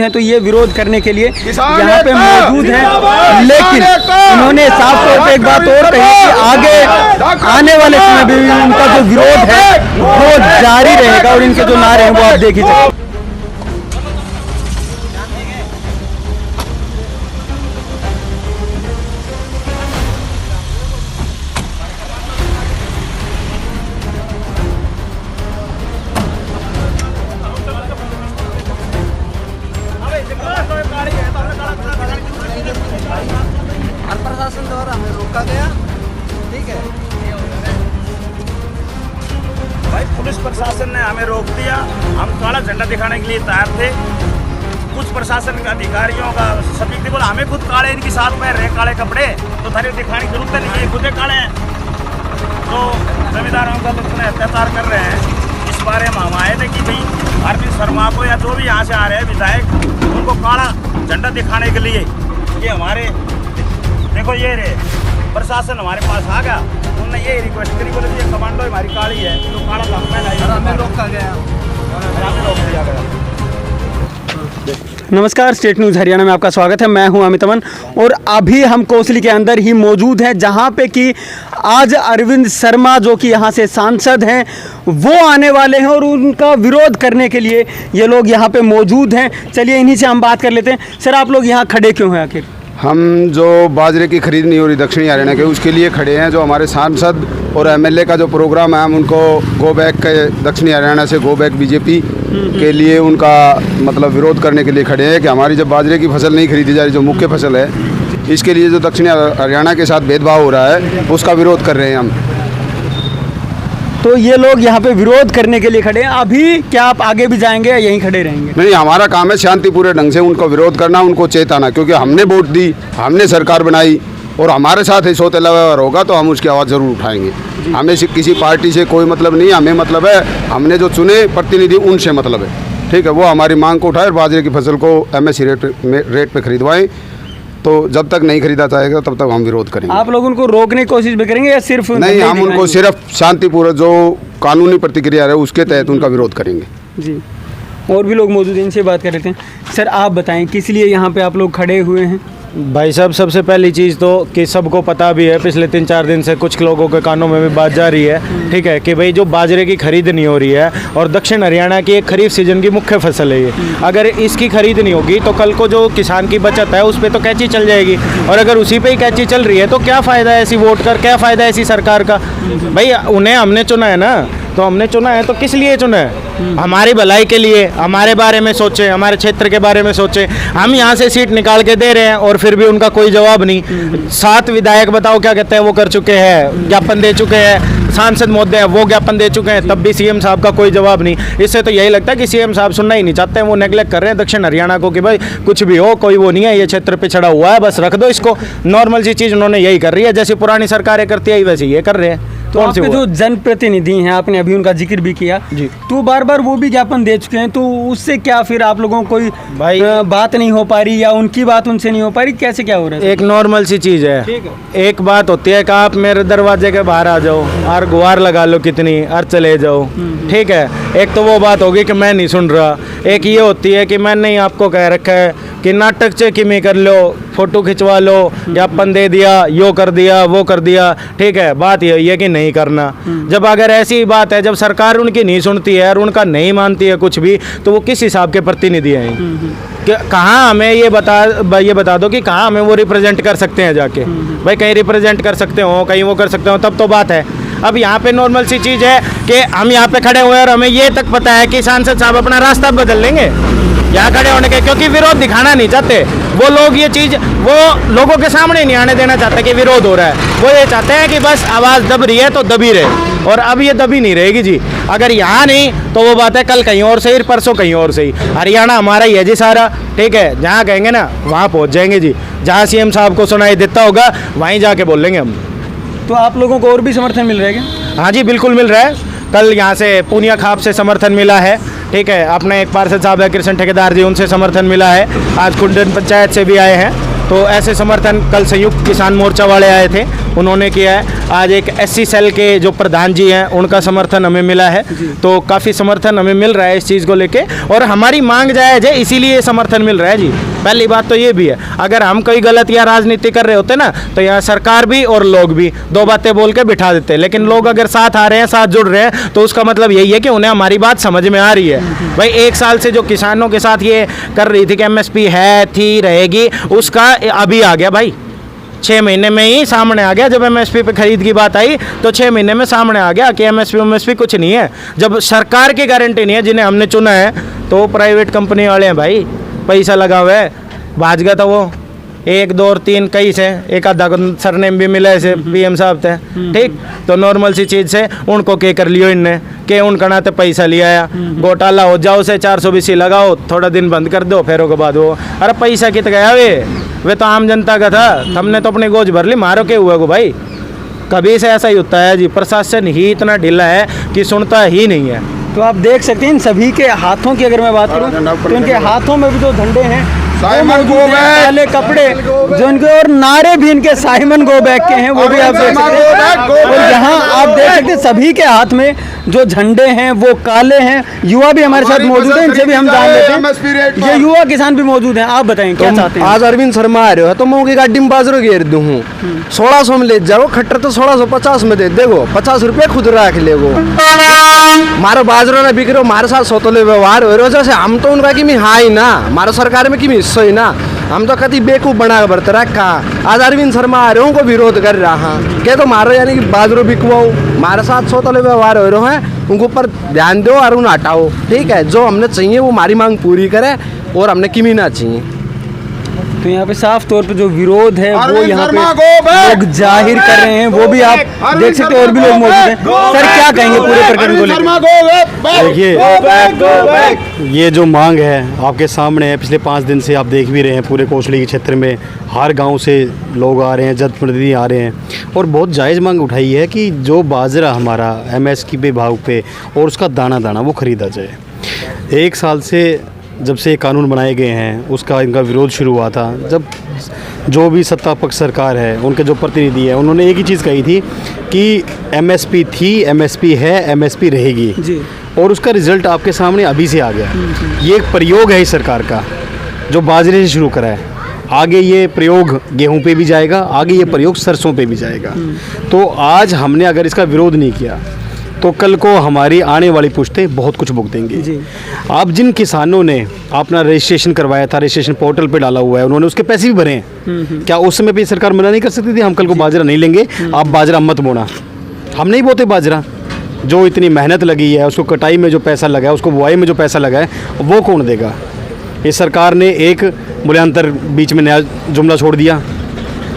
हैं तो ये विरोध करने के लिए यहाँ पे मौजूद हैं। लेकिन उन्होंने साफ तौर पे एक बात और कही कि आगे आने वाले समय में भी उनका जो विरोध है वो जारी रहेगा और इनके जो नारे हैं वो आप देख ही सकते। प्रशासन द्वारा हमें रोका गया। ठीक है भाई, पुलिस प्रशासन ने हमें रोक दिया। हम काला झंडा दिखाने के लिए तैयार थे। कुछ प्रशासन के अधिकारियों का सभी बोला हमें खुद काले इनके साथ में रहे काले कपड़े तो थारे दिखाने की जरूरत नहीं है, खुद काले हैं। तो जमींदारों का लोग अत्याचार कर रहे हैं। इस बारे में हम आए थे कि भाई अरविंद शर्मा को या जो भी यहाँ से आ रहे हैं विधायक उनको काला झंडा दिखाने के लिए ये हमारे देखो ये रे प्रशासन हमारे पास आ गया। उन्होंने ये रिक्वेस्ट करी, बोले ये कमांडो हमारी काली है तो काला हमें रोका गया और हमें रोक दिया गया। नमस्कार, स्टेट न्यूज़ हरियाणा में आपका स्वागत है। मैं हूं अमित अमन और अभी हम कोसली के अंदर ही मौजूद हैं जहां पे कि आज अरविंद शर्मा जो कि यहां से सांसद हैं वो आने वाले हैं और उनका विरोध करने के लिए ये लोग यहां पे मौजूद हैं। चलिए इन्हीं से हम बात कर लेते हैं। सर, आप लोग यहाँ खड़े क्यों हैं आखिर? हम जो बाजरे की खरीद नहीं हो रही दक्षिणी हरियाणा के उसके लिए खड़े हैं। जो हमारे सांसद और एमएलए का जो प्रोग्राम है हम उनको गो बैक के दक्षिणी हरियाणा से गो बैक बीजेपी के लिए उनका मतलब विरोध करने के लिए खड़े हैं कि हमारी जब बाजरे की फसल नहीं खरीदी जा रही जो मुख्य फसल है इसके लिए जो दक्षिणी हरियाणा के साथ भेदभाव हो रहा है उसका विरोध कर रहे हैं हम। तो ये लोग यहाँ पे विरोध करने के लिए खड़े हैं। अभी क्या आप आगे भी जाएंगे या यहीं खड़े रहेंगे? नहीं, हमारा काम है शांतिपूर्ण ढंग से उनको विरोध करना, उनको चेताना, क्योंकि हमने वोट दी, हमने सरकार बनाई और हमारे साथ ही सौतेला व्यवहार होगा तो हम उसकी आवाज़ ज़रूर उठाएंगे। हमें किसी पार्टी से कोई मतलब नहीं, हमें मतलब है हमने जो चुने प्रतिनिधि उनसे मतलब है। ठीक है, वो हमारी मांग को उठाए और बाजरे की फसल को MSC रेट पे खरीदवाएं। तो जब तक नहीं खरीदा जाएगा तब तक हम विरोध करेंगे। आप लोग उनको रोकने की कोशिश भी करेंगे या सिर्फ नहीं? हम उनको सिर्फ शांतिपूर्वक जो कानूनी प्रतिक्रिया है उसके तहत उनका विरोध करेंगे। जी, और भी लोग मौजूद हैं, इनसे बात कर लेते हैं। सर, आप बताएं किस लिए यहाँ पे आप लोग खड़े हुए हैं? भाई साहब, सबसे पहली चीज़ तो कि सबको पता भी है, पिछले 3-4 दिन से कुछ लोगों के कानों में भी बात जा रही है, ठीक है, कि भाई जो बाजरे की खरीद नहीं हो रही है और दक्षिण हरियाणा की एक खरीफ सीजन की मुख्य फसल है ये, अगर इसकी खरीद नहीं होगी तो कल को जो किसान की बचत है उस पर तो कैंची चल जाएगी। और अगर उसी पे ही कैंची चल रही है तो क्या फ़ायदा है ऐसी वोट कर, क्या फ़ायदा है ऐसी सरकार का? भाई उन्हें हमने चुना है ना, तो हमने चुना है तो किस लिए चुना है? हमारी भलाई के लिए, हमारे बारे में सोचें, हमारे क्षेत्र के बारे में सोचें। हम यहाँ से सीट निकाल के दे रहे हैं और फिर भी उनका कोई जवाब नहीं। 7 विधायक बताओ क्या कहते हैं वो कर चुके हैं, ज्ञापन दे चुके हैं। सांसद महोदय हैं वो ज्ञापन दे चुके हैं, तब भी सीएम साहब का कोई जवाब नहीं। इससे तो यही लगता है कि सीएम साहब सुनना ही नहीं चाहते हैं, वो नेगलेक्ट कर रहे हैं दक्षिण हरियाणा को कि भाई कुछ भी हो, कोई वो नहीं है, ये क्षेत्र पे चढ़ा हुआ है, बस रख दो इसको। नॉर्मल सी चीज़ उन्होंने यही कर रही है, जैसी पुरानी सरकारें करती है वैसे ये कर रहे हैं। तो आपके जो जनप्रतिनिधि हैं, आपने अभी उनका जिक्र भी किया जी, तो बार बार वो भी ज्ञापन दे चुके हैं, तो उससे क्या फिर आप लोगों को कोई बात नहीं हो पा रही या उनकी बात उनसे नहीं हो पा रही? कैसे क्या हो रहा है? एक नॉर्मल सी चीज़ है। एक बात होती है कि आप मेरे दरवाजे के बाहर आ जाओ और गुहार लगा लो कितनी और चले जाओ, ठीक है। एक तो वो बात होगी कि मैं नहीं सुन रहा। एक ये होती है कि मैंने ही आपको कह रखा है कि नाटक से किमी कर लो, फोटो खिंचवा लो, ज्ञापन दे दिया, यो कर दिया, वो कर दिया, ठीक है। बात ये है कि नहीं करना। जब अगर ऐसी बात है, जब सरकार उनकी नहीं सुनती है और उनका नहीं मानती है कुछ भी, तो वो किस हिसाब के प्रतिनिधि हैं? कहाँ हमें ये बता दो कि कहाँ हमें वो रिप्रेजेंट कर सकते हैं जाके। भाई कहीं रिप्रेजेंट कर सकते हो, कहीं वो कर सकते हो, तब तो बात है। अब यहाँ पे नॉर्मल सी चीज़ है कि हम यहाँ पे खड़े हुए हैं और हमें ये तक पता है कि सांसद साहब अपना रास्ता बदल लेंगे यहाँ खड़े होने के, क्योंकि विरोध दिखाना नहीं चाहते वो लोग। ये चीज़ वो लोगों के सामने नहीं आने देना चाहते कि विरोध हो रहा है। वो ये चाहते हैं कि बस आवाज़ दब रही है तो दबी रहे, और अब ये दबी नहीं रहेगी जी। अगर यहाँ नहीं तो वो बात है कल कहीं और सही, परसों कहीं और सही। हरियाणा हमारा ही है जी सारा, ठीक है। जहाँ कहेंगे ना वहाँ पहुँच जाएंगे जी। जहाँ सीएम साहब को सुनाई देता होगा वहीं जाके बोल लेंगे हम। तो आप लोगों को और भी समर्थन मिल रहा है क्या? हाँ जी, बिल्कुल मिल रहा है। कल यहाँ से पूनिया खाप से समर्थन मिला है, ठीक है। अपने एक पार्षद साहब है कृष्ण ठेकेदार जी, उनसे समर्थन मिला है। आज कुंडन पंचायत से भी आए हैं, तो ऐसे समर्थन कल संयुक्त किसान मोर्चा वाले आए थे, उन्होंने किया है। आज एक SC सेल के जो प्रधान जी हैं उनका समर्थन हमें मिला है, तो काफ़ी समर्थन हमें मिल रहा है इस चीज़ को लेके, और हमारी मांग जायज़ है, इसीलिए ये समर्थन मिल रहा है जी। पहली बात तो ये भी है, अगर हम कोई गलत या राजनीति कर रहे होते ना तो यहाँ सरकार भी और लोग भी दो बातें बोल के बिठा देते, लेकिन लोग अगर साथ आ रहे हैं, साथ जुड़ रहे हैं, तो उसका मतलब यही है कि उन्हें हमारी बात समझ में आ रही है। भाई 1 साल से जो किसानों के साथ ये कर रही थी कि MSP है, थी, रहेगी, उसका अभी आ गया भाई, 6 महीने में ही सामने आ गया। जब MSP पे खरीद की बात आई तो 6 महीने में सामने आ गया कि MSP कुछ नहीं है। जब सरकार की गारंटी नहीं है, जिन्हें हमने चुना है तो प्राइवेट कंपनी वाले हैं भाई, पैसा लगा हुआ है, भाज गया था वो 1, 2 और 3 कई से, एक आधा को सरनेम भी मिला ऐसे PM साहब थे, ठीक, तो नॉर्मल सी चीज़ से उनको के कर लियो इनने के उनका नाते पैसा लिया है, घोटाला हो जाओ से 420 लगाओ, थोड़ा दिन बंद कर दो, फिर उसके बाद वो, अरे पैसा कित गया वे तो आम जनता का था, हमने तो अपनी गोज भर ली, मारो के हुए को भाई। कभी से ऐसा ही होता है जी, प्रशासन ही इतना ढीला है कि सुनता ही नहीं है। तो आप देख सकते हैं इन सभी के हाथों की अगर मैं बात करूं तो इनके हाथों में भी जो झंडे हैं वो मौजूद हैं, काले कपड़े जो इनके, और नारे भी इनके साइमन गो बैक के हैं, वो भी आप देख सकते हैं। और यहाँ आप देख सकते हैं सभी के हाथ में जो झंडे हैं वो काले हैं। युवा भी हमारे साथ मौजूद हैं, इनसे भी हम जान लेते हैं, ये युवा किसान भी मौजूद हैं। आप बताएं क्या चाहते हैं? आज अरविंद शर्मा आ रहे हो तो मैं उनकी गाड़ी में बाजरो घेर दूँ 1600 में ले जाओ, खट्टर तो 1650 में दे देगो, 50 रुपये खुद रख लेगो। मारो बाजरो ना बिक रहे हो, हमारे साथ सोतले व्यवहार हो रहे हो, जैसे हम तो उनका कि हाँ ही ना, हमारा सरकार में कि हिस्सा ही ना, हम तो कभी बेकूफ बना बरत रखा। आज अरविंद शर्मा आ रहे उनको विरोध कर रहा क्या, तो मारो यानी कि बाजरो बिकवाओ, हमारे साथ सोतले व्यवहार हो रहे हैं, उनको ऊपर ध्यान दो और उन्हें हटाओ, ठीक है। जो हमने चाहिए वो हमारी मांग पूरी करे और हमने किमी ना चाहिए। तो यहाँ पे साफ तौर पे जो विरोध है वो यहाँ पे लोग जाहिर कर रहे हैं, वो भी आप देख सकते हैं, और भी लोग मौजूद हैं। सर क्या कहेंगे पूरे प्रकरण को लेकर? देखिए, ये जो मांग है आपके सामने है, पिछले 5 दिन से आप देख भी रहे हैं, पूरे कोसली के क्षेत्र में हर गांव से लोग आ रहे हैं, जनप्रतिनिधि आ रहे हैं, और बहुत जायज़ मांग उठाई है कि जो बाजरा हमारा MSP भाव पे और उसका दाना दाना वो ख़रीदा जाए। 1 साल से जब से कानून बनाए गए हैं उसका इनका विरोध शुरू हुआ था। जब जो भी सत्ता पक्ष सरकार है, उनके जो प्रतिनिधि हैं, उन्होंने एक ही चीज़ कही थी कि MSP थी, MSP है, MSP रहेगी जी। और उसका रिज़ल्ट आपके सामने अभी से आ गया। ये एक प्रयोग है इस सरकार का जो बाजरे से शुरू करा है, आगे ये प्रयोग गेहूं पे भी जाएगा, आगे ये प्रयोग सरसों पे भी जाएगा। तो आज हमने अगर इसका विरोध नहीं किया तो कल को हमारी आने वाली पुश्तें बहुत कुछ भुगतेंगी जी। आप जिन किसानों ने अपना रजिस्ट्रेशन करवाया था, रजिस्ट्रेशन पोर्टल पे डाला हुआ है, उन्होंने उसके पैसे भी भरे हैं, क्या उस समय पे सरकार मना नहीं कर सकती थी हम कल को बाजरा नहीं लेंगे, आप बाजरा मत बोना? हम नहीं बोते बाजरा, जो इतनी मेहनत लगी है, उसको कटाई में जो पैसा लगा है, उसको बुआई में जो पैसा लगा है, वो कौन देगा? इस सरकार ने एक मूल्यांतर बीच में नया जुमला छोड़ दिया,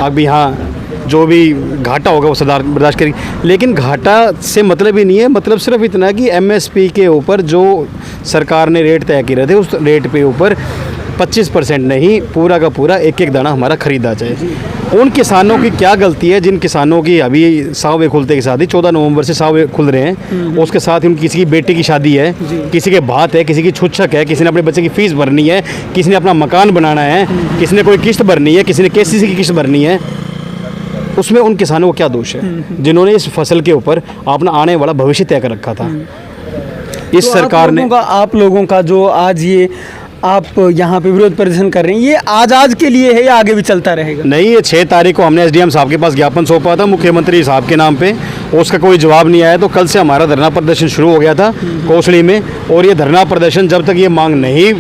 अभी हाँ जो भी घाटा होगा वो सरकार बर्दाश्त करेगी, लेकिन घाटा से मतलब ही नहीं है। मतलब सिर्फ इतना कि MSP के ऊपर जो सरकार ने रेट तय किए थे उस रेट पे ऊपर 25% नहीं, पूरा का पूरा एक एक दाना हमारा ख़रीदा जाए। उन किसानों की क्या गलती है जिन किसानों की अभी सावे खुलते के साथ ही 14 नवंबर से सावे खुल रहे हैं, उसके साथ ही किसी की बेटी की शादी है, किसी के भात है, किसी की छुच्छक है, किसी ने अपने बच्चे की फ़ीस भरनी है, किसी ने अपना मकान बनाना है, किसी ने कोई किस्त भरनी है, किसी ने KCC की किस्त भरनी है, उसमें उन किसानों को क्या दोष है जिन्होंने इस फसल के ऊपर अपना आने वाला भविष्य तय कर रखा था? इस तो सरकार ने आप लोगों का जो आज ये आप यहाँ पे विरोध प्रदर्शन कर रहे हैं, ये आज के लिए है या आगे भी चलता रहेगा? नहीं, ये 6 तारीख को हमने SDM साहब के पास ज्ञापन सौंपा था मुख्यमंत्री साहब के नाम पे, उसका कोई जवाब नहीं आया। तो कल से हमारा धरना प्रदर्शन शुरू हो गया था कोसली में, और ये धरना प्रदर्शन जब तक ये मांग नहीं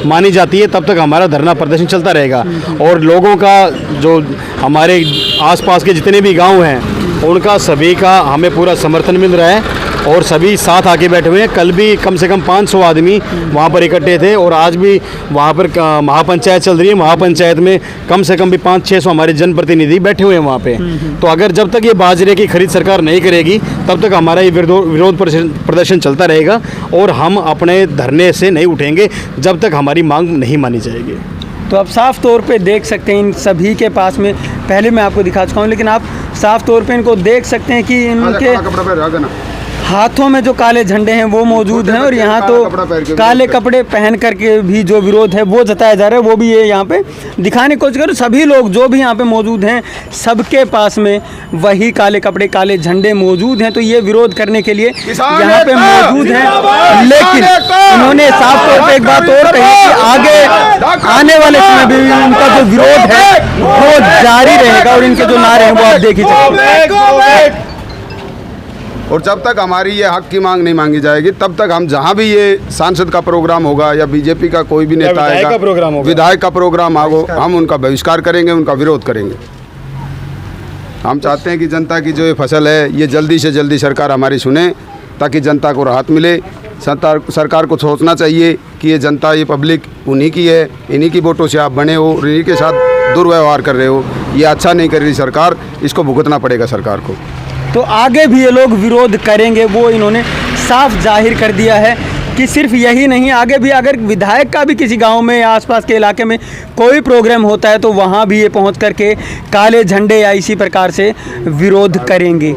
मानी जाती है तब तक हमारा धरना प्रदर्शन चलता रहेगा। और लोगों का जो हमारे आसपास के जितने भी गांव हैं उनका सभी का हमें पूरा समर्थन मिल रहा है और सभी साथ आके बैठे हुए हैं। कल भी कम से कम 500 आदमी वहाँ पर इकट्ठे थे और आज भी वहाँ पर महापंचायत चल रही है। महापंचायत में कम से कम भी 500-600 हमारे जनप्रतिनिधि बैठे हुए हैं वहाँ पे। तो अगर जब तक ये बाजरे की खरीद सरकार नहीं करेगी तब तक हमारा ये विरोध प्रदर्शन चलता रहेगा और हम अपने धरने से नहीं उठेंगे जब तक हमारी मांग नहीं मानी जाएगी। तो आप साफ तौर पे देख सकते हैं इन सभी के पास में, पहले मैं आपको दिखा चुका हूँ, लेकिन आप साफ तौर पे इनको देख सकते हैं कि इनके हाथों में जो काले झंडे हैं वो मौजूद हैं और यहाँ काला कपड़ा पहन के तो काले विरोध कपड़े पहन करके भी जो विरोध है वो जताया जा रहा है, वो भी ये यहाँ पे दिखाने की कोशिश करो। सभी लोग जो भी यहाँ पे मौजूद हैं सबके पास में वही काले कपड़े काले झंडे मौजूद हैं, तो ये विरोध करने के लिए किसान यहाँ पे एकता! मौजूद हैं। लेकिन इन्होंने साफ तौर पे एक बात और कही कि आगे आने वाले समय में भी उनका जो विरोध है वो जारी रहेगा और इनके जो नारे हैं वो आप देख ही सकते हैं। और जब तक हमारी ये हक की मांग नहीं मांगी जाएगी तब तक हम जहाँ भी ये सांसद का प्रोग्राम होगा या बीजेपी का कोई भी नेता विधायक आएगा, का प्रोग्राम होगा। विधायक का प्रोग्राम होगा, हम उनका बहिष्कार करेंगे, उनका विरोध करेंगे। हम चाहते हैं कि जनता की जो ये फसल है ये जल्दी से जल्दी सरकार हमारी सुने ताकि जनता को राहत मिले। सरकार को सोचना चाहिए कि ये जनता ये पब्लिक उन्हीं की है, इन्हीं की वोटों से आप बने हो और इन्हीं के साथ दुर्व्यवहार कर रहे हो, ये अच्छा नहीं कर रही सरकार, इसको भुगतना पड़ेगा सरकार को। तो आगे भी ये लोग विरोध करेंगे, वो इन्होंने साफ जाहिर कर दिया है कि सिर्फ यही नहीं, आगे भी अगर विधायक का भी किसी गांव में या आसपास के इलाके में कोई प्रोग्राम होता है तो वहां भी ये पहुंच करके काले झंडे या इसी प्रकार से विरोध करेंगे।